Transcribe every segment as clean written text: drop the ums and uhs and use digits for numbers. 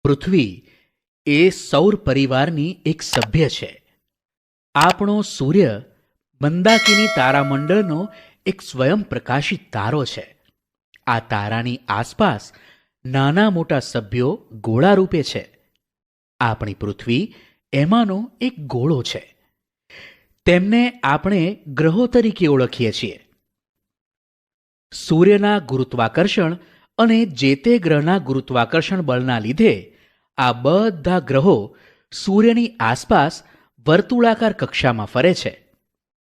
પૃથ્વી એ સૌર પરિવારની એક સભ્ય છે. આપણો સૂર્ય મંદાકિની તારામંડળનો એક સ્વયં પ્રકાશિત તારો છે. આ તારાની આસપાસ નાના મોટા સભ્યો ગોળા રૂપે છે. આપણી પૃથ્વી એમાંનો એક ગોળો છે. તેમને આપણે ગ્રહો તરીકે ઓળખીએ છીએ. સૂર્યના ગુરુત્વાકર્ષણ અને જે તે ગ્રહના ગુરુત્વાકર્ષણ બળના લીધે આ બધા ગ્રહો સૂર્યની આસપાસ વર્તુળાકાર કક્ષામાં ફરે છે.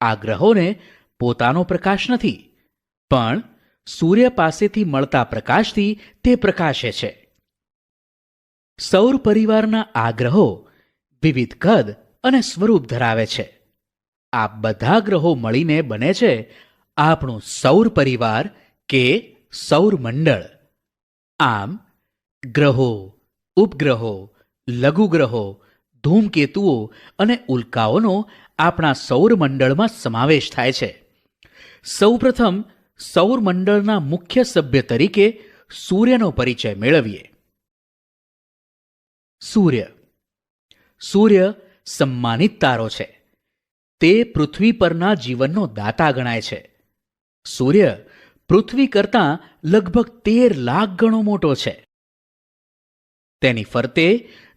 આ ગ્રહોને પોતાનો પ્રકાશ નથી, પણ સૂર્ય પાસેથી મળતા પ્રકાશથી તે પ્રકાશે છે. સૌર પરિવારના આ ગ્રહો વિવિધ કદ અને સ્વરૂપ ધરાવે છે. આ બધા ગ્રહો મળીને બને છે આપણું સૌર પરિવાર કે સૌરમંડળ. આમ ગ્રહો, ઉપગ્રહો, લઘુગ્રહો, ધૂમકેતુઓ અને ઉલ્કાઓનો આપણા સૌરમંડળમાં સમાવેશ થાય છે. સૌપ્રથમ સૌરમંડળના મુખ્ય સભ્ય તરીકે સૂર્યનો પરિચય મેળવીએ. સૂર્ય. સૂર્ય સમ્માનિત તારો છે. તે પૃથ્વી પરના જીવનનો દાતા ગણાય છે. સૂર્ય પૃથ્વી કરતાં લગભગ 13 લાખ ગણો મોટો છે. તેની ફરતે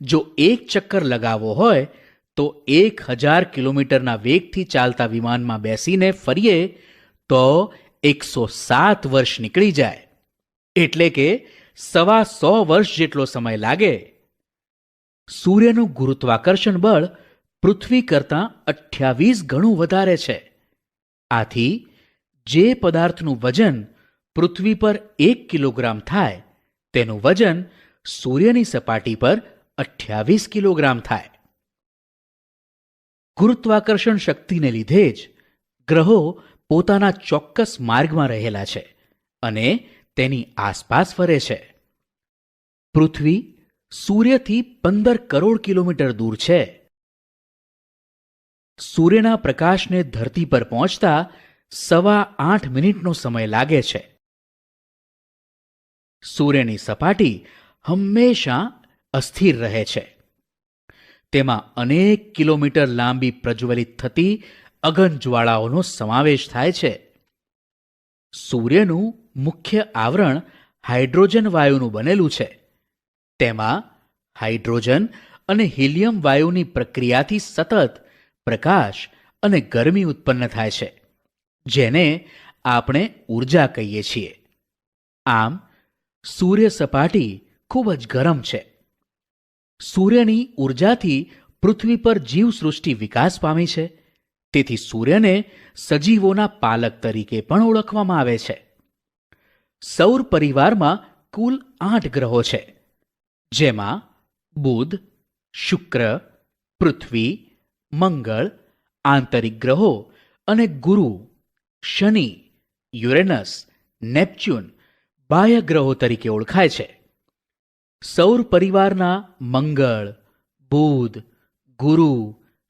જો એક ચક્કર લગાવવો હોય તો 1000 કિલોમીટરના વેગથી ચાલતા વિમાનમાં બેસીને ફરીએ તો 107 વર્ષ નીકળી જાય, એટલે કે 125 વર્ષ જેટલો સમય લાગે. સૂર્યનું ગુરુત્વાકર્ષણ બળ પૃથ્વી કરતાં 28 ગણું વધારે છે. આથી જે પદાર્થનું વજન પૃથ્વી પર 1 કિલોગ્રામ થાય તેનું વજન સૂર્યની સપાટી પર 28 કિલોગ્રામ થાય. ગુરુત્વાકર્ષણ શક્તિને લીધે જ ગ્રહો પોતાના ચોક્કસ માર્ગમાં રહેલા છે અને તેની આસપાસ ફરે છે. પૃથ્વી સૂર્યથી 15 કરોડ કિલોમીટર દૂર છે. સૂર્યના પ્રકાશને ધરતી પર પહોંચતા 8.25 મિનિટનો સમય લાગે છે. સૂર્યની સપાટી હંમેશા અસ્થિર રહે છે. તેમાં અનેક કિલોમીટર લાંબી પ્રજ્વલિત થતી અગન જ્વાળાઓનો સમાવેશ થાય છે. સૂર્યનું મુખ્ય આવરણ હાઇડ્રોજન વાયુનું બનેલું છે. તેમાં હાઇડ્રોજન અને હિલિયમ વાયુની પ્રક્રિયાથી સતત પ્રકાશ અને ગરમી ઉત્પન્ન થાય છે, જેને આપણે ઉર્જા કહીએ છીએ. આમ સૂર્ય સપાટી ખૂબ જ ગરમ છે. સૂર્યની ઉર્જાથી પૃથ્વી પર જીવસૃષ્ટિ વિકાસ પામી છે. તેથી સૂર્યને સજીવોના પાલક તરીકે પણ ઓળખવામાં આવે છે. સૌર પરિવારમાં કુલ 8 ગ્રહો છે, જેમાં બુધ, શુક્ર, પૃથ્વી, મંગળ, આંતરિક ગ્રહો અને ગુરુ, શનિ, યુરેનસ, નેપચ્યુન બાહ્ય ગ્રહો તરીકે ઓળખાય છે. સૌર પરિવારના મંગળ, બુધ, ગુરુ,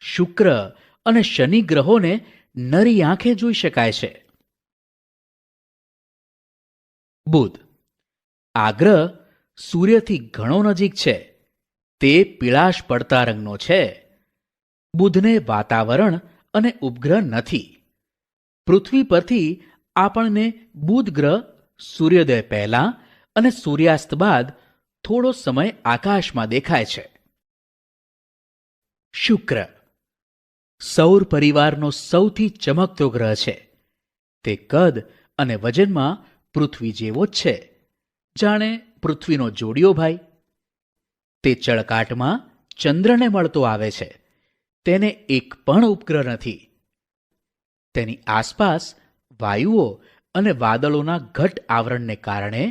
શુક્ર અને શનિ ગ્રહોને નરી આંખે જોઈ શકાય છે. બુધ. આ ગ્રહ સૂર્યથી ઘણો નજીક છે. તે પીળાશ પડતા રંગનો છે. બુધને વાતાવરણ અને ઉપગ્રહ નથી. પૃથ્વી પરથી આપણને બુધ ગ્રહ સૂર્યોદય પહેલા અને સૂર્યાસ્ત બાદ થોડો સમય આકાશમાં દેખાય છે. શુક્ર. સૌર પરિવારનો સૌથી ચમકતો ગ્રહ છે. તે કદ અને વજનમાં પૃથ્વી જેવો જ છે, જાણે પૃથ્વીનો જોડિયો ભાઈ. તે ચળકાટમાં ચંદ્રને મળતો આવે છે. તેને એક પણ ઉપગ્રહ નથી. તેની આસપાસ વાયુઓ અને વાદળોના ઘટ આવરણને કારણે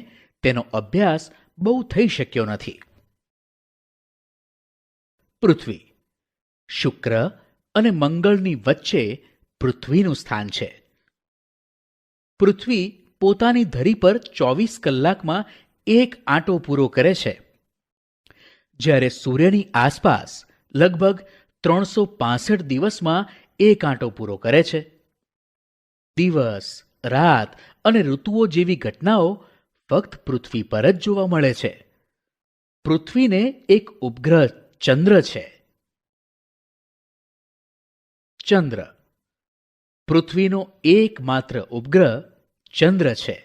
તેનો અભ્યાસ બહુ થઈ શક્યો નથી. પૃથ્વી. શુક્ર અને મંગળની વચ્ચે પૃથ્વીનું સ્થાન છે. પૃથ્વી પોતાની ધરી પર 24 કલાકમાં એક આંટો પૂરો કરે છે, જ્યારે સૂર્યની આસપાસ લગભગ 365 દિવસમાં એક આંટો પૂરો કરે છે. દિવસ, રાત અને ઋતુઓ જેવી ઘટનાઓ ફક્ત પૃથ્વી પર જ જોવા મળે છે. પૃથ્વીને એક ઉપગ્રહ ચંદ્ર છે. ચંદ્ર. પૃથ્વીનો એકમાત્ર ઉપગ્રહ ચંદ્ર છે.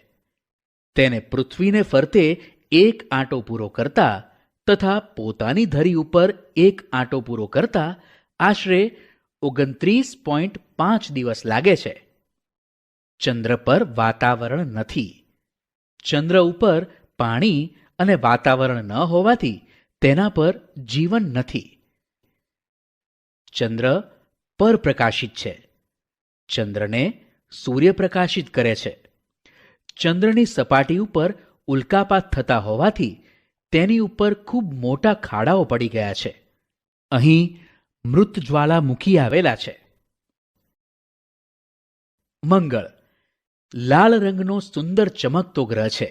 તેને પૃથ્વીને ફરતે એક આંટો પૂરો કરતા તથા પોતાની ધરી ઉપર એક આંટો પૂરો કરતા આશરે 29.5 દિવસ લાગે છે. ચંદ્ર પર વાતાવરણ નથી. ચંદ્ર ઉપર પાણી અને વાતાવરણ ન હોવાથી તેના પર જીવન નથી. ચંદ્ર પરપ્રકાશિત છે. ચંદ્રને સૂર્ય પ્રકાશિત કરે છે. ચંદ્રની સપાટી ઉપર ઉલ્કાપાત થતા હોવાથી તેની ઉપર ખૂબ મોટા ખાડાઓ પડી ગયા છે. અહીં મૃત જ્વાળામુખી આવેલા છે. મંગળ. લાલ રંગનો સુંદર ચમકતો ગ્રહ છે.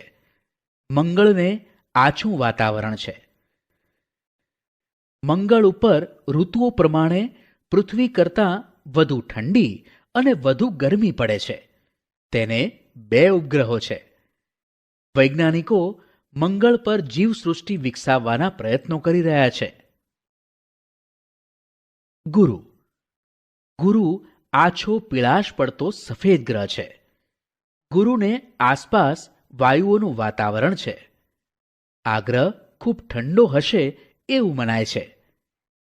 મંગળને આછું વાતાવરણ છે. મંગળ ઉપર ઋતુઓ પ્રમાણે પૃથ્વી કરતાં વધુ ઠંડી અને વધુ ગરમી પડે છે. તેને 2 ઉપગ્રહો છે. વૈજ્ઞાનિકો મંગળ પર જીવસૃષ્ટિ વિકસાવવાના પ્રયત્નો કરી રહ્યા છે. ગુરુ. ગુરુ આછો પીળાશ પડતો સફેદ ગ્રહ છે. ગુરુને આસપાસ વાયુઓનું વાતાવરણ છે. આ ગ્રહ ખૂબ ઠંડો હશે એવું મનાય છે.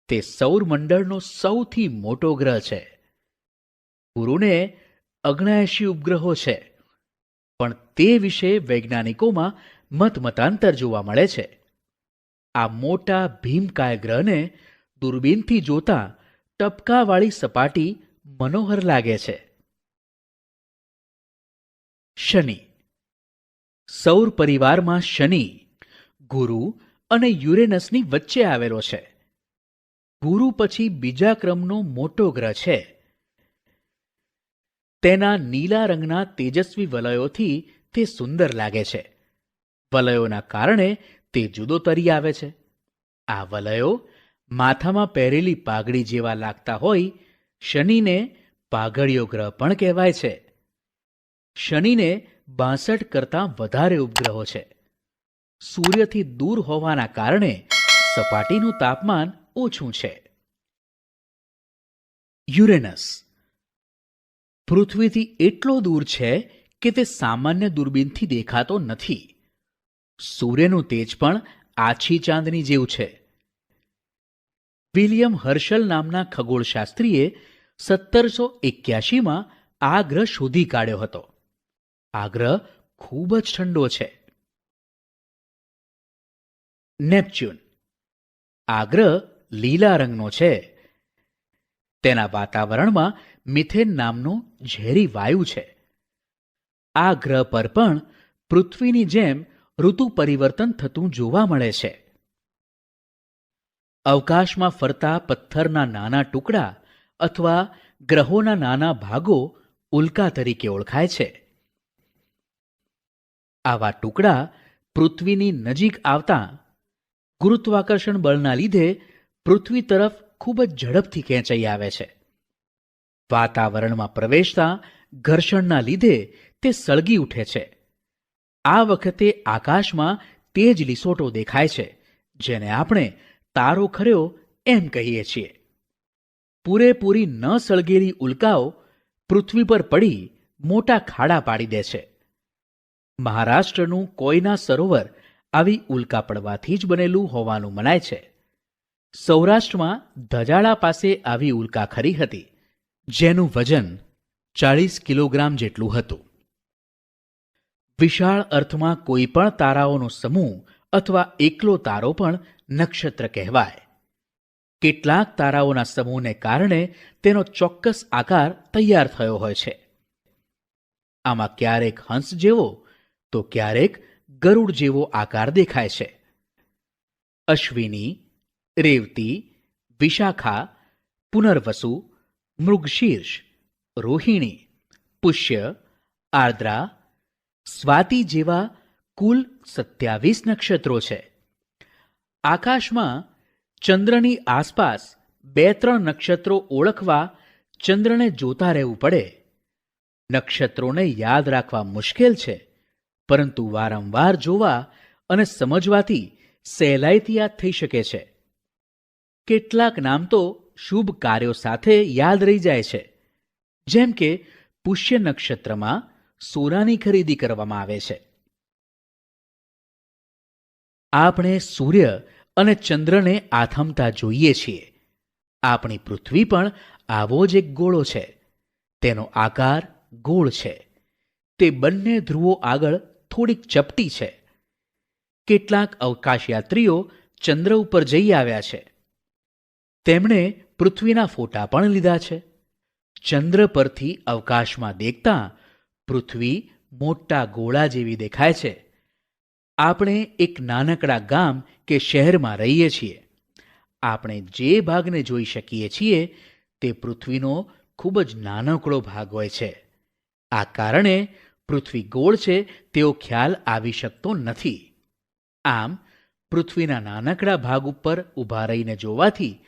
તે સૌરમંડળનો સૌથી મોટો ગ્રહ છે. ગુરુને 79 ઉપગ્રહો છે, પણ તે વિશે વૈજ્ઞાનિકોમાં મતાંતર જોવા મળે છે. આ મોટા ભીમકાય ગ્રહને દૂરબીનથી જોતા ટપકાવાળી સપાટી મનોહર લાગે છે. શનિ. સૌર પરિવારમાં શનિ ગુરુ અને યુરેનસની વચ્ચે આવેલો છે. ગુરુ પછી બીજા ક્રમનો મોટો ગ્રહ છે. તેના નીલા રંગના તેજસ્વી વલયોથી તે સુંદર લાગે છે. વલયોના કારણે તે જુદો તરી આવે છે. આ વલયો માથામાં પહેરેલી પાઘડી જેવા લાગતા હોય. શનિને પાઘડિયો ગ્રહ પણ કહેવાય છે. શનિને 62 કરતાં વધારે ઉપગ્રહો છે. સૂર્યથી દૂર હોવાના કારણે સપાટીનું તાપમાન ઓછું છે. યુરેનસ. પૃથ્વીથી એટલો દૂર છે કે તે સામાન્ય દૂરબીનથી દેખાતો નથી. સૂર્યનું તેજ પણ આછી ચાંદની જેવું છે. વિલિયમ હર્શલ નામના ખગોળશાસ્ત્રીએ 1781માં આ ગ્રહ શોધી કાઢ્યો હતો. આ ગ્રહ ખૂબ જ ઠંડો છે. નેપચ્યુન. આ ગ્રહ લીલા રંગનો છે. તેના વાતાવરણમાં મિથેન નામનો ઝેરી વાયુ છે. આ ગ્રહ પર પણ પૃથ્વીની જેમ ઋતુ પરિવર્તન થતું જોવા મળે છે. અવકાશમાં ફરતા પથ્થરના નાના ટુકડા અથવા ગ્રહોના નાના ભાગો ઉલ્કા તરીકે ઓળખાય છે. આવા ટુકડા પૃથ્વીની નજીક આવતા ગુરુત્વાકર્ષણ બળના લીધે પૃથ્વી તરફ ખૂબ જ ઝડપથી ખેંચાઈ આવે છે. વાતાવરણમાં પ્રવેશતા ઘર્ષણના લીધે તે સળગી ઉઠે છે. આ વખતે આકાશમાં તેજ લીસોટો દેખાય છે, જેને આપણે તારો ખર્યો એમ કહીએ છીએ. પૂરેપૂરી ન સળગેલી ઉલ્કાઓ પૃથ્વી પર પડી મોટા ખાડા પાડી દે છે. મહારાષ્ટ્રનું કોયના સરોવર આવી ઉલ્કા પડવાથી જ બનેલું હોવાનું મનાય છે. સૌરાષ્ટ્રમાં ધજાળા પાસે આવી ઉલ્કા ખરી હતી, જેનું વજન 40 કિલોગ્રામ જેટલું હતું. વિશાળ અર્થમાં કોઈ પણ તારાઓનો સમૂહ અથવા એકલો તારો પણ નક્ષત્ર કહેવાય. કેટલાક તારાઓના સમૂહને કારણે તેનો ચોક્કસ આકાર તૈયાર થયો હોય છે. આમાં ક્યારેક હંસ જેવો તો ક્યારેક ગરુડ જેવો આકાર દેખાય છે. અશ્વિની, રેવતી, વિશાખા, પુનર્વસુ, મૃગશીર્ષ, રોહિણી, પુષ્ય, આર્દ્રા, સ્વાતિ જેવા કુલ 27 નક્ષત્રો છે. આકાશમાં ચંદ્રની આસપાસ 2-3 નક્ષત્રો ઓળખવા ચંદ્રને જોતા રહેવું પડે. નક્ષત્રોને યાદ રાખવા મુશ્કેલ છે, પરંતુ વારંવાર જોવા અને સમજવાથી સહેલાઈથી યાદ થઈ શકે છે. કેટલાક નામ તો શુભ કાર્યો સાથે યાદ રહી જાય છે, જેમ કે પુષ્ય નક્ષત્રમાં સોનાની ખરીદી કરવામાં આવે છે. આપણે સૂર્ય અને ચંદ્રને આથમતા જોઈએ છીએ. આપણી પૃથ્વી પણ આવો જ એક ગોળો છે. તેનો આકાર ગોળ છે. તે બંને ધ્રુવો આગળ થોડીક ચપટી છે. કેટલાક અવકાશયાત્રીઓ ચંદ્ર ઉપર જઈ આવ્યા છે. તેમણે પૃથ્વીના ફોટા પણ લીધા છે. ચંદ્ર પરથી અવકાશમાં દેખતા પૃથ્વી મોટા ગોળા જેવી દેખાય છે. આપણે એક નાનકડા ગામ કે શહેરમાં રહીએ છીએ. આપણે જે ભાગને જોઈ શકીએ છીએ તે પૃથ્વીનો ખૂબ જ નાનકડો ભાગ હોય છે. આ કારણે પૃથ્વી ગોળ છે તેવો ખ્યાલ આવી શકતો નથી. આમ પૃથ્વીના નાનકડા ભાગ ઉપર ઊભા રહીને જોવાથી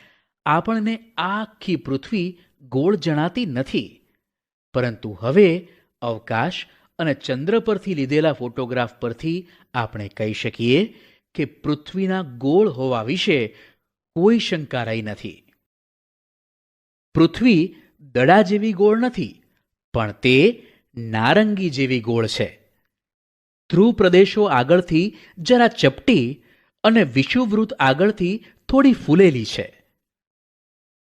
આપણને આખી પૃથ્વી ગોળ જણાતી નથી. પરંતુ હવે અવકાશ અને ચંદ્ર પરથી લીધેલા ફોટોગ્રાફ પરથી આપણે કહી શકીએ કે પૃથ્વીના ગોળ હોવા વિશે કોઈ શંકા રહી નથી. પૃથ્વી દડા જેવી ગોળ નથી, પણ તે નારંગી જેવી ગોળ છે. ધ્રુવ પ્રદેશો આગળથી જરા ચપટી અને વિષુવવૃત્ત આગળથી થોડી ફૂલેલી છે.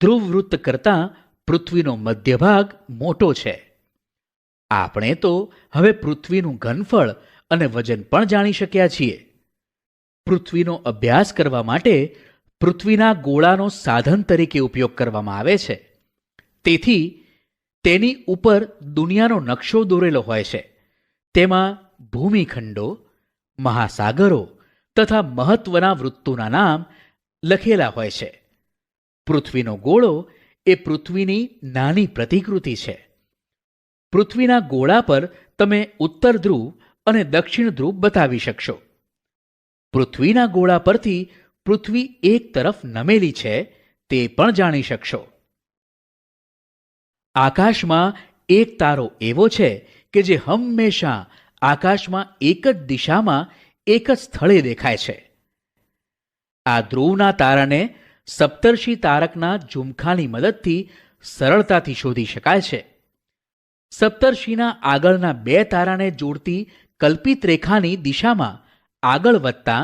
ધ્રુવવૃત્ત કરતાં પૃથ્વીનો મધ્ય ભાગ મોટો છે. આપણે તો હવે પૃથ્વીનું ઘનફળ અને વજન પણ જાણી શક્યા છીએ. પૃથ્વીનો અભ્યાસ કરવા માટે પૃથ્વીના ગોળાનો સાધન તરીકે ઉપયોગ કરવામાં આવે છે. તેથી તેની ઉપર દુનિયાનો નકશો દોરેલો હોય છે. તેમાં ભૂમિખંડો, મહાસાગરો તથા મહત્વના વૃત્તોના નામ લખેલા હોય છે. પૃથ્વીનો ગોળો એ પૃથ્વીની નાની પ્રતિકૃતિ છે. પૃથ્વીના ગોળા પર તમે ઉત્તર ધ્રુવ અને દક્ષિણ ધ્રુવ બતાવી શકશો. પૃથ્વીના ગોળા પરથી પૃથ્વી એક તરફ નમેલી છે તે પણ જાણી શકશો. આકાશમાં એક તારો એવો છે કે જે હંમેશા આકાશમાં એક જ દિશામાં એક જ સ્થળે દેખાય છે. આ ધ્રુવના તારાને સપ્તર્ષિ તારકના ઝુમખાની મદદથી સરળતાથી શોધી શકાય છે. સપ્તર્ષિના આગળના બે તારાને જોડતી કલ્પિત રેખાની દિશામાં આગળ વધતા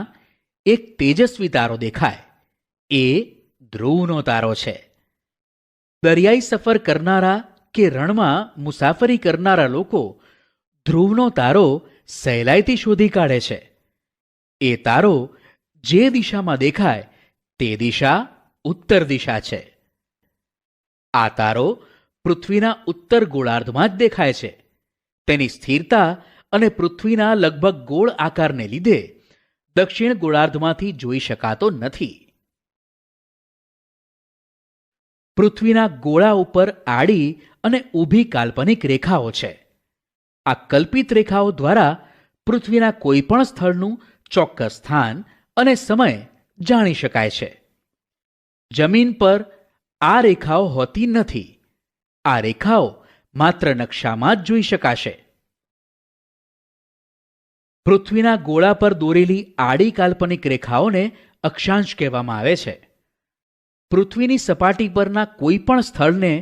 એક તેજસ્વી તારો દેખાય. એ ધ્રુવનો તારો છે. દરિયાઈ સફર કરનારા કે રણમાં મુસાફરી કરનારા લોકો ધ્રુવનો તારો સહેલાઈથી શોધી કાઢે છે. એ તારો જે દિશામાં દેખાય તે દિશા ઉત્તર દિશા છે. આ તારો પૃથ્વીના ઉત્તર ગોળાર્ધમાં જ દેખાય છે. તેની સ્થિરતા અને પૃથ્વીના લગભગ ગોળ આકારને લીધે દક્ષિણ ગોળાર્ધમાંથી જોઈ શકાતો નથી. પૃથ્વીના ગોળા ઉપર આડી અને ઊભી કાલ્પનિક રેખાઓ છે. આ કલ્પિત રેખાઓ દ્વારા પૃથ્વીના કોઈ પણ સ્થળનું ચોક્કસ સ્થાન અને સમય જાણી શકાય છે. જમીન પર આ રેખાઓ હોતી નથી. આ રેખાઓ માત્ર નકશામાં જ જોઈ શકાશે. પૃથ્વીના ગોળા પર દોરેલી આડી કાલ્પનિક રેખાઓને અક્ષાંશ કહેવામાં આવે છે. પૃથ્વીની સપાટી પરના કોઈ પણ સ્થળને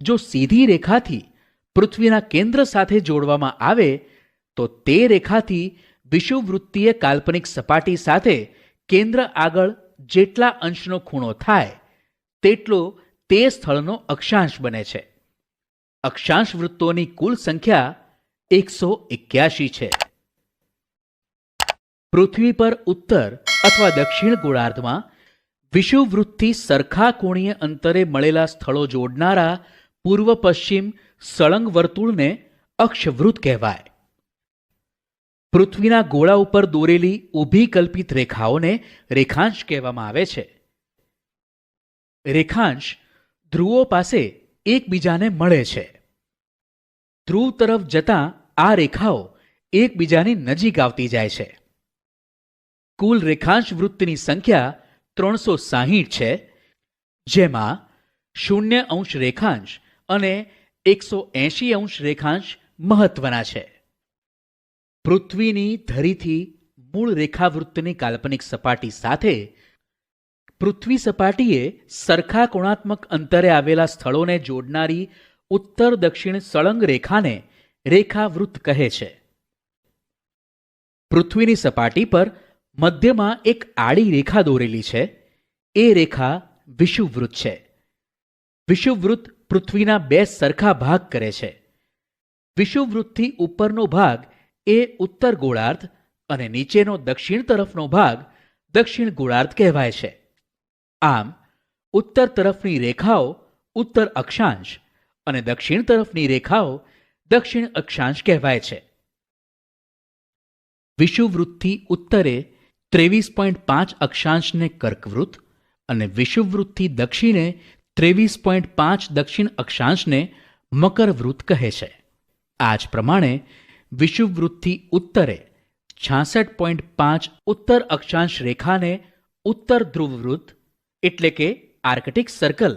જો સીધી રેખાથી પૃથ્વીના કેન્દ્ર સાથે જોડવામાં આવે તો તે રેખાથી વિષુવવૃત્તીય કાલ્પનિક સપાટી સાથે કેન્દ્ર આગળ જેટલા અંશનો ખૂણો થાય તેટલો તે સ્થળનો અક્ષાંશ બને છે. અક્ષાંશ વૃત્તોની કુલ સંખ્યા 181 છે. પૃથ્વી પર ઉત્તર અથવા દક્ષિણ ગોળાર્ધમાં વિષુવવૃત્તથી સરખા કોણીય અંતરે મળેલા સ્થળો જોડનારા પૂર્વ પશ્ચિમ સળંગ વર્તુળને અક્ષવૃત્ત કહેવાય. પૃથ્વીના ગોળા ઉપર દોરેલી ઊભી કલ્પિત રેખાઓને રેખાંશ કહેવામાં આવે છે. રેખાંશ ધ્રુવો પાસે એકબીજાને મળે છે. ધ્રુવ તરફ જતા આ રેખાઓ એકબીજાની નજીક આવતી જાય છે. કુલ રેખાંશ વૃત્તની સંખ્યા 360 છે, જેમાં 0° રેખાંશ અને 180° રેખાંશ મહત્વના છે. પૃથ્વીની ધરીથી મૂળ રેખાવૃત્તની કાલ્પનિક સપાટી સાથે પૃથ્વી સપાટીએ સરખા કોણાત્મક અંતરે આવેલા સ્થળોને જોડનારી ઉત્તર દક્ષિણ સળંગ રેખાને રેખાવૃત્ત કહે છે. પૃથ્વીની સપાટી પર મધ્યમાં એક આડી રેખા દોરેલી છે. એ રેખા વિષુવવૃત્ત છે. વિષુવવૃત્ત પૃથ્વીના બે સરખા ભાગ કરે છે. વિષુવવૃત્તથી ઉપરનો ભાગ એ ઉત્તર ગોળાર્ધ અને નીચેનો દક્ષિણ તરફનો ભાગ દક્ષિણ ગોળાર્ધ કહેવાય છે. આમ ઉત્તર તરફની રેખાઓ ઉત્તર અક્ષાંશ અને દક્ષિણ તરફની રેખાઓ દક્ષિણ અક્ષાંશ કહેવાય છે. વિષુવવૃત્તથી ઉત્તરે 23.5 અક્ષાંશને કર્કવૃત્ત અને વિષુવવૃત્તથી દક્ષિણે 23.5 દક્ષિણ અક્ષાંશને મકરવૃત્ત કહે છે. આ જ પ્રમાણે વિષુવવૃત્તથી ઉત્તરે 66.5 ઉત્તર અક્ષાંશ રેખાને ઉત્તર ધ્રુવવૃત્ત એટલે કે આર્કટિક સર્કલ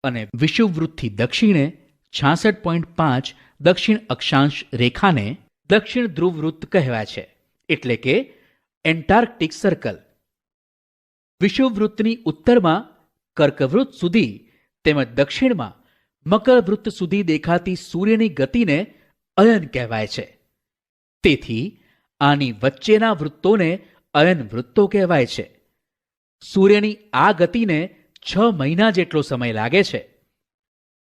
અને વિષુવવૃત્તથી દક્ષિણે 66.5 દક્ષિણ અક્ષાંશ રેખાને દક્ષિણ ધ્રુવવૃત્ત કહેવાય છે એટલે કે એન્ટાર્કટિક સર્કલ. વિષુવવૃત્તની ઉત્તરમાં કર્કવૃત્ત સુધી તેમજ દક્ષિણમાં મકરવૃત્ત સુધી દેખાતી સૂર્યની ગતિને અયન કહેવાય છે. તેથી આની વચ્ચેના વૃત્તોને અયન વૃત્તો કહેવાય છે. સૂર્યની આ ગતિને 6 મહિના જેટલો સમય લાગે છે.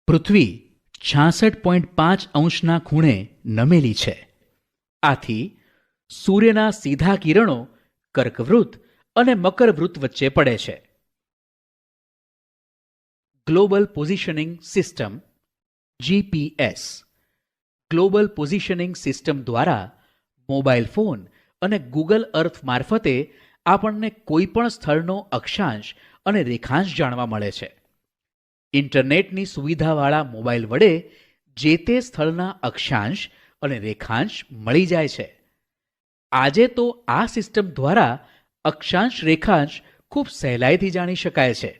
પૃથ્વી 66.5 અંશના ખૂણે નમેલી છે. આથી સૂર્યના સીધા કિરણો કર્કવૃત્ત અને મકરવૃત્ત વચ્ચે પડે છે. Global positioning system GPS. Global positioning system દ્વારા મોબાઈલ ફોન અને ગૂગલ અર્થ મારફતે આપણને કોઈ પણ સ્થળનો અક્ષાંશ અને રેખાંશ જાણવા મળે છે. ઇન્ટરનેટની સુવિધાવાળા મોબાઈલ વડે જે તે સ્થળના અક્ષાંશ અને રેખાંશ મળી જાય છે. આજે તો આ સિસ્ટમ દ્વારા અક્ષાંશ રેખાંશ ખૂબ સહેલાઈથી જાણી શકાય છે.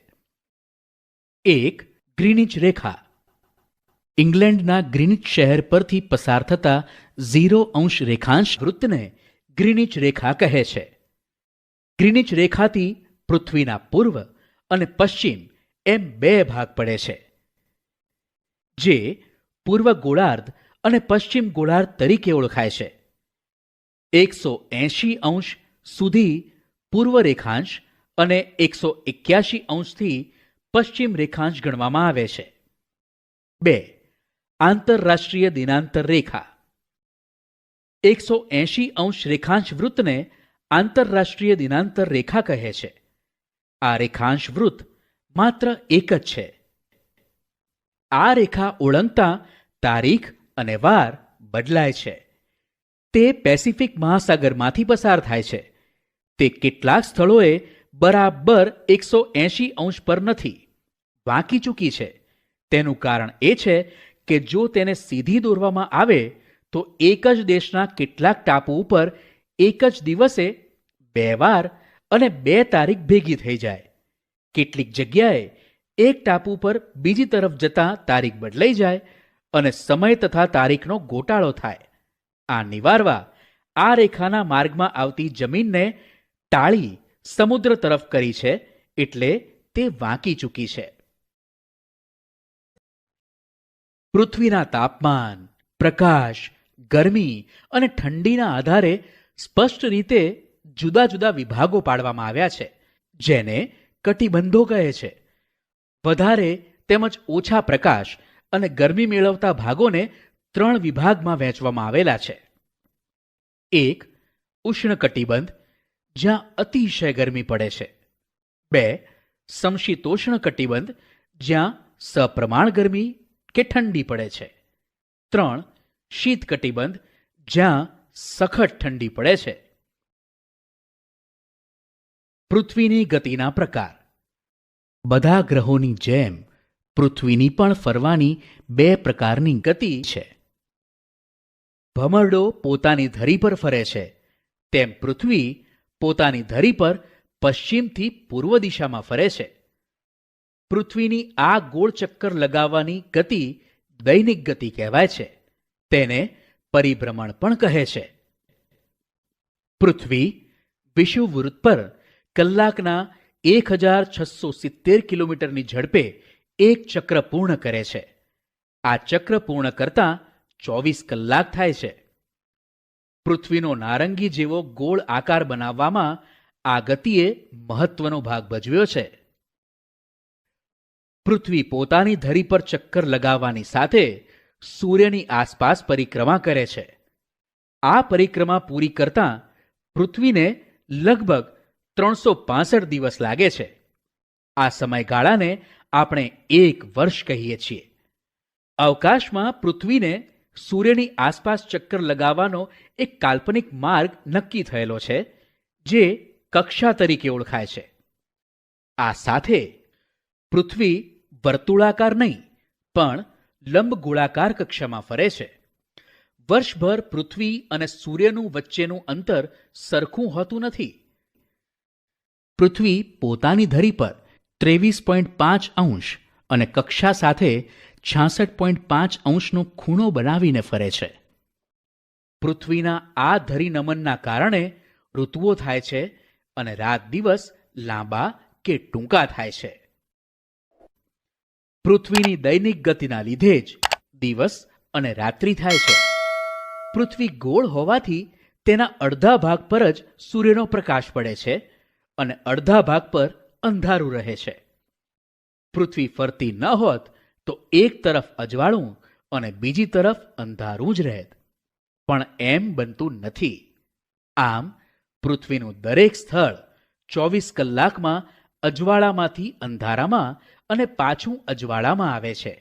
એક ગ્રીનિચ રેખા. ઇંગ્લેન્ડના ગ્રીનિચ શહેર પરથી પસાર થતા 0° રેખાંશ વૃત્તને ગ્રીનિચ રેખા કહે છે. ગ્રીનિચ રેખાથી પૃથ્વીના પૂર્વ અને પશ્ચિમ એમ બે ભાગ પડે છે, જે પૂર્વ ગોળાર્ધ અને પશ્ચિમ ગોળાર્ધ તરીકે ઓળખાય છે. 180° સુધી પૂર્વ રેખાંશ અને 181° પશ્ચિમ રેખાંશ ગણવામાં આવે છે. 2. આંતરરાષ્ટ્રીય દિનાંતર રેખા. 180° રેખાંશ વૃત્તને આંતરરાષ્ટ્રીય દિનાંતર રેખા કહે છે. આ રેખાંશ વૃત્ત માત્ર એક જ છે. આ રેખા ઓળંગતા તારીખ અને વાર બદલાય છે. તે પેસિફિક મહાસાગરમાંથી પસાર થાય છે. તે કેટલાક સ્થળોએ બરાબર 180° પર નથી, વાંકી ચૂકી છે. તેનું કારણ એ છે કે જો તેને સીધી દોરવામાં આવે તો એક જ દેશના કેટલાક ટાપુ ઉપર એક જ દિવસે 2 વાર અને 2 તારીખ ભેગી થઈ જાય. કેટલીક જગ્યાએ એક ટાપુ પર બીજી તરફ જતા તારીખ બદલાઈ જાય અને સમય તથા તારીખનો ગોટાળો થાય. આ નિવારવા આ રેખાના માર્ગમાં આવતી જમીનને ટાળી સમુદ્ર તરફ કરી છે, એટલે તે વાંકી ચૂકી છે. પૃથ્વીના તાપમાન, પ્રકાશ, ગરમી અને ઠંડીના આધારે સ્પષ્ટ રીતે જુદા જુદા વિભાગો પાડવામાં આવ્યા છે, જેને કટિબંધો કહે છે. વધારે તેમજ ઓછા પ્રકાશ અને ગરમી મેળવતા ભાગોને 3 વિભાગમાં વહેંચવામાં આવેલા છે. 1. ઉષ્ણકટિબંધ, જ્યાં અતિશય ગરમી પડે છે. 2. સમશીતોષ્ણ કટિબંધ, જ્યાં સપ્રમાણ ગરમી કે ઠંડી પડે છે. 3. શીત કટિબંધ, જ્યાં સખત ઠંડી પડે છે. પૃથ્વીની ગતિના પ્રકાર. બધા ગ્રહોની જેમ પૃથ્વીની પણ ફરવાની 2 પ્રકારની ગતિ છે. ભમરડો પોતાની ધરી પર ફરે છે, તેમ પૃથ્વી પોતાની ધરી પર પશ્ચિમથી પૂર્વ દિશામાં ફરે છે. પૃથ્વીની આ ગોળ ચક્કર લગાવવાની ગતિ દૈનિક ગતિ કહેવાય છે. તેને પરિભ્રમણ પણ કહે છે. પૃથ્વી વિષુવવૃત્ત પર કલાકના 1670 કિલોમીટરની ઝડપે એક ચક્ર પૂર્ણ કરે છે. આ ચક્ર પૂર્ણ કરતાં 24 કલાક થાય છે. પૃથ્વીનો નારંગી જેવો ગોળ આકાર બનાવવામાં આ ગતિએ મહત્વનો ભાગ ભજવ્યો છે. પૃથ્વી પોતાની ધરી પર ચક્કર લગાવવાની સાથે સૂર્યની આસપાસ પરિક્રમા કરે છે. આ પરિક્રમા પૂરી કરતાં પૃથ્વીને લગભગ 365 દિવસ લાગે છે. આ સમયગાળાને આપણે એક વર્ષ કહીએ છીએ. અવકાશમાં પૃથ્વીને સૂર્યની આસપાસ ચક્કર લગાવવાનો એક કાલ્પનિક માર્ગ નક્કી થયેલો છે, જે કક્ષા તરીકે ઓળખાય છે. આ સાથે પૃથ્વી વર્તુળાકાર નહીં પણ લંબગોળાકાર કક્ષામાં ફરે છે. વર્ષભર પૃથ્વી અને સૂર્યનું વચ્ચેનું અંતર સરખું હોતું નથી. પૃથ્વી પોતાની ધરી પર 23.5 અંશ અને કક્ષા સાથે 66.5 અંશનો ખૂણો બનાવીને ફરે છે. પૃથ્વીના આ ધરીનમનના કારણે ઋતુઓ થાય છે અને રાત દિવસ લાંબા કે ટૂંકા થાય છે. પૃથ્વીની દૈનિક ગતિના લીધે જ દિવસ અને રાત્રિ થાય છે. પૃથ્વી ગોળ હોવાથી તેના અડધા ભાગ પર જ સૂર્યનો પ્રકાશ પડે છે અને અડધા ભાગ પર અંધારું રહે છે. પૃથ્વી ફરતી ન હોત તો એક તરફ અજવાળું અને બીજી તરફ અંધારું જ રહેત, પણ એમ બનતું નથી. આમ પૃથ્વીનું દરેક સ્થળ 24 કલાકમાં અજવાળામાંથી અંધારામાં અને પાછું અજવાળામાં આવે છે.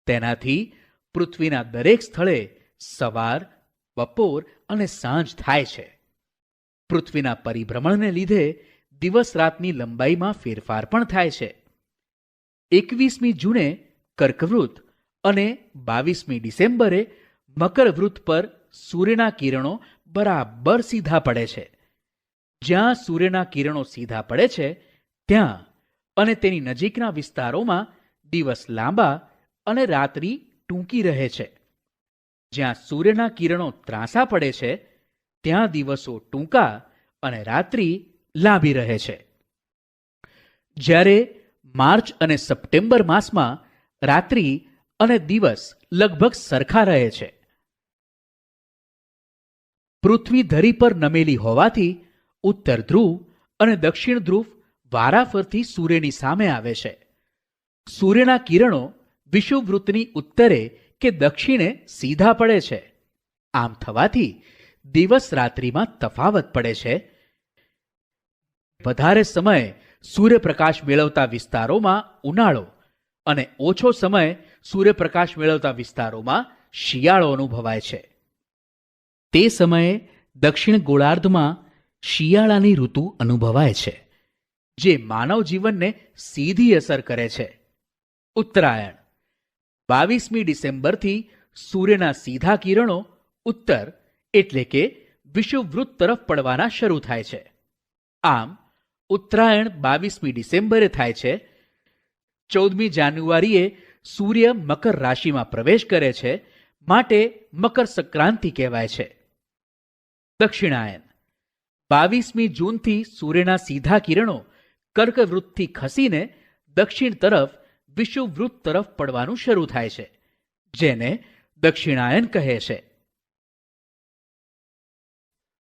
તેનાથી પૃથ્વીના દરેક સ્થળે સવાર, બપોર અને સાંજ થાય છે. પૃથ્વીના પરિભ્રમણને લીધે દિવસ રાતની લંબાઈમાં ફેરફાર પણ થાય છે. 21મી જૂને કર્કવૃત અને 22મી ડિસેમ્બરે મકરવૃત્ત પર સૂર્યના કિરણો બરાબર સીધા પડે છે. જ્યાં સૂર્યના કિરણો સીધા પડે છે ત્યાં અને તેની નજીકના વિસ્તારોમાં દિવસ લાંબા અને રાત્રિ ટૂંકી રહે છે. જ્યાં સૂર્યના કિરણો ત્રાંસા પડે છે ત્યાં દિવસો ટૂંકા અને રાત્રિ લાંબી રહે છે. જ્યારે માર્ચ અને સપ્ટેમ્બર માસમાં રાત્રિ અને દિવસ લગભગ સરખા રહે છે. પૃથ્વી ધરી પર નમેલી હોવાથી ઉત્તર ધ્રુવ અને દક્ષિણ ધ્રુવ વારાફરતી સૂર્યની સામે આવે છે. સૂર્યના કિરણો વિષુવવૃત્તની ઉત્તરે કે દક્ષિણે સીધા પડે છે. આમ થવાથી દિવસ રાત્રિમાં તફાવત પડે છે. વધારે સમય સૂર્યપ્રકાશ મેળવતા વિસ્તારોમાં ઉનાળો અને ઓછો સમય સૂર્યપ્રકાશ મેળવતા વિસ્તારોમાં શિયાળો અનુભવાય છે. તે સમયે દક્ષિણ ગોળાર્ધમાં શિયાળાની ઋતુ અનુભવાય છે, જે માનવ જીવનને સીધી અસર કરે છે. ઉત્તરાયણ 22મી ડિસેમ્બરથી સૂર્યના સીધા કિરણો ઉત્તર એટલે કે વિષુવવૃત્ત તરફ પડવાના શરૂ થાય છે. આમ ઉત્તરાયણ 22મી ડિસેમ્બરે થાય છે. 14મી જાન્યુઆરીએ સૂર્ય મકર રાશિમાં પ્રવેશ કરે છે, માટે મકર સંક્રાંતિ કહેવાય છે. દક્ષિણાયન 22મી જૂનથી સૂર્યના સીધા કિરણો કર્કવૃત્તથી ખસીને દક્ષિણ તરફ વિષુવવૃત્ત તરફ પડવાનું શરૂ થાય છે, જેને દક્ષિણાયન કહે છે.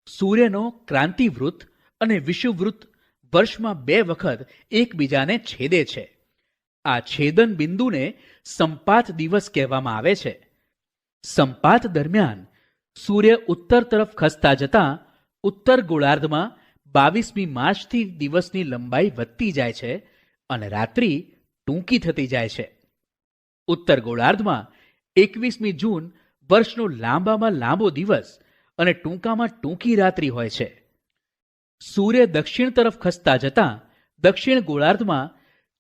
સૂર્યનો ક્રાંતિવૃત્ત અને વિષુવવૃત્ત વર્ષમાં 2 વખત એકબીજાને છેદે છે. આ છેદન બિંદુને સંપાત દિવસ કહેવામાં આવે છે. સંપાત દરમિયાન સૂર્ય ઉત્તર તરફ ખસતા જતાં ઉત્તર ગોળાર્ધમાં 22મી માર્ચથી દિવસની લંબાઈ વધતી જાય છે અને રાત્રિ ટૂંકી થતી જાય છે. ઉત્તર ગોળાર્ધમાં 21મી જૂન વર્ષનો લાંબામાં લાંબો દિવસ અને ટૂંકામાં ટૂંકી રાત્રિ હોય છે. સૂર્ય દક્ષિણ તરફ ખસતા જતાં દક્ષિણ ગોળાર્ધમાં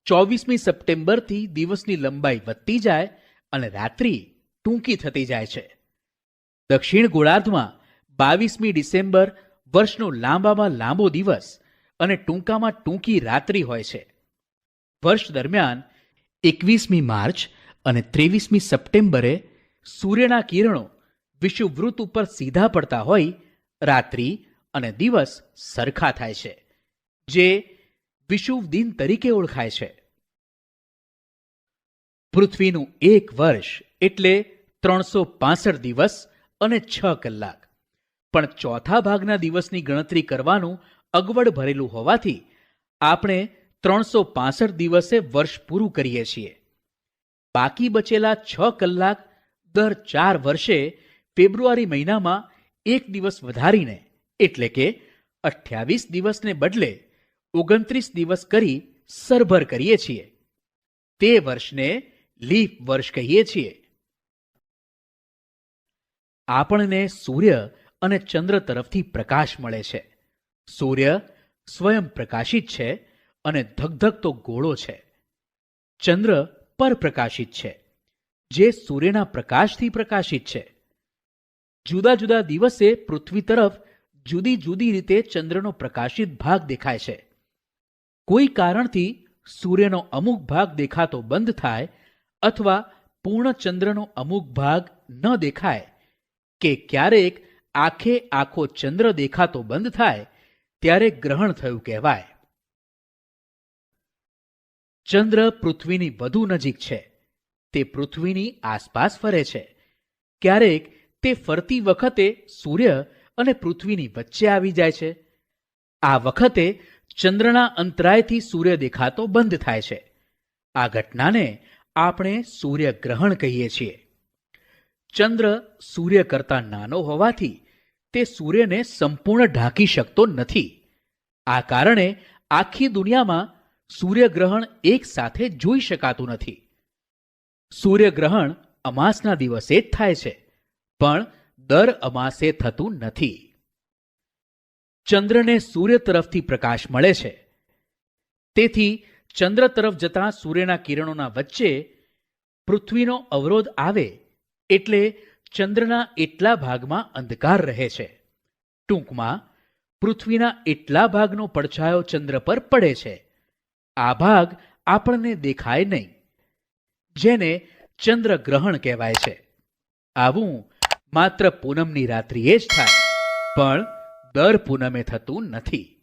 24મી સપ્ટેમ્બરથી દિવસની લંબાઈ વધતી જાય અને રાત્રિ ટૂંકી થતી જાય છે. દક્ષિણ ગોળાર્ધમાં 22મી ડિસેમ્બર વર્ષનો લાંબામાં લાંબો દિવસ અને ટૂંકામાં ટૂંકી રાત્રિ હોય છે. વર્ષ દરમિયાન 21મી માર્ચ અને 23મી સપ્ટેમ્બરે સૂર્યના કિરણો વિષુવવૃત્ત ઉપર સીધા પડતા હોય રાત્રિ અને દિવસ સરખા થાય છે, જે વિષુવ દિન તરીકે ઓળખાય છે. પૃથ્વીનું એક વર્ષ એટલે 365 દિવસ અને 6 કલાક. પણ ચોથા ભાગના દિવસની ગણતરી કરવાનું અગવડ ભરેલું હોવાથી આપણે 365 દિવસે વર્ષ પૂરું કરીએ છીએ. બાકી બચેલા 6 કલાક દર 4 વર્ષે ફેબ્રુઆરી મહિનામાં એક દિવસ વધારીને એટલે કે 28 દિવસને બદલે 29 દિવસ કરી સરભર કરીએ છીએ. તે વર્ષને લીપ વર્ષ કહીએ છીએ. આપણને સૂર્ય અને ચંદ્ર તરફથી પ્રકાશ મળે છે. સૂર્ય સ્વયં પ્રકાશિત છે અને ધગધગતો ગોળો છે. ચંદ્ર પરપ્રકાશિત છે, જે સૂર્યના પ્રકાશથી પ્રકાશિત છે. જુદા જુદા દિવસે પૃથ્વી તરફ જુદી જુદી રીતે ચંદ્રનો પ્રકાશિત ભાગ દેખાય છે. કોઈ કારણથી સૂર્યનો અમુક ભાગ દેખાતો બંધ થાય અથવા પૂર્ણ ચંદ્રનો અમુક ભાગ ન દેખાય કે ક્યારેક આખે આખો ચંદ્ર દેખાતો બંધ થાય ત્યારે ગ્રહણ થયું કહેવાય. ચંદ્ર પૃથ્વીની વધુ નજીક છે. તે પૃથ્વીની આસપાસ ફરે છે. ક્યારેક તે ફરતી વખતે સૂર્ય અને પૃથ્વીની વચ્ચે આવી જાય છે. આ વખતે ચંદ્રના અંતરાયથી સૂર્ય દેખાતો બંધ થાય છે. આ ઘટનાને આપણે સૂર્યગ્રહણ કહીએ છીએ. ચંદ્ર સૂર્ય કરતાં નાનો હોવાથી તે સૂર્યને સંપૂર્ણ ઢાંકી શકતો નથી. આ કારણે આખી દુનિયામાં સૂર્યગ્રહણ એક સાથે જોઈ શકાતું નથી. સૂર્યગ્રહણ અમાસના દિવસે જ થાય છે, પણ દર અમાસે થતું નથી. ચંદ્રને સૂર્ય તરફથી પ્રકાશ મળે છે. તેથી ચંદ્ર તરફ જતા સૂર્યના કિરણોના વચ્ચે પૃથ્વીનો અવરોધ આવે એટલે ચંદ્રના એટલા ભાગમાં અંધકાર રહે છે. ટૂંકમાં પૃથ્વીના એટલા ભાગનો પડછાયો ચંદ્ર પર પડે છે. આ ભાગ આપણને દેખાય નહીં, જેને ચંદ્રગ્રહણ કહેવાય છે. આવું માત્ર પૂનમની રાત્રિએ જ થાય, પણ દર પૂનમે થતું નથી.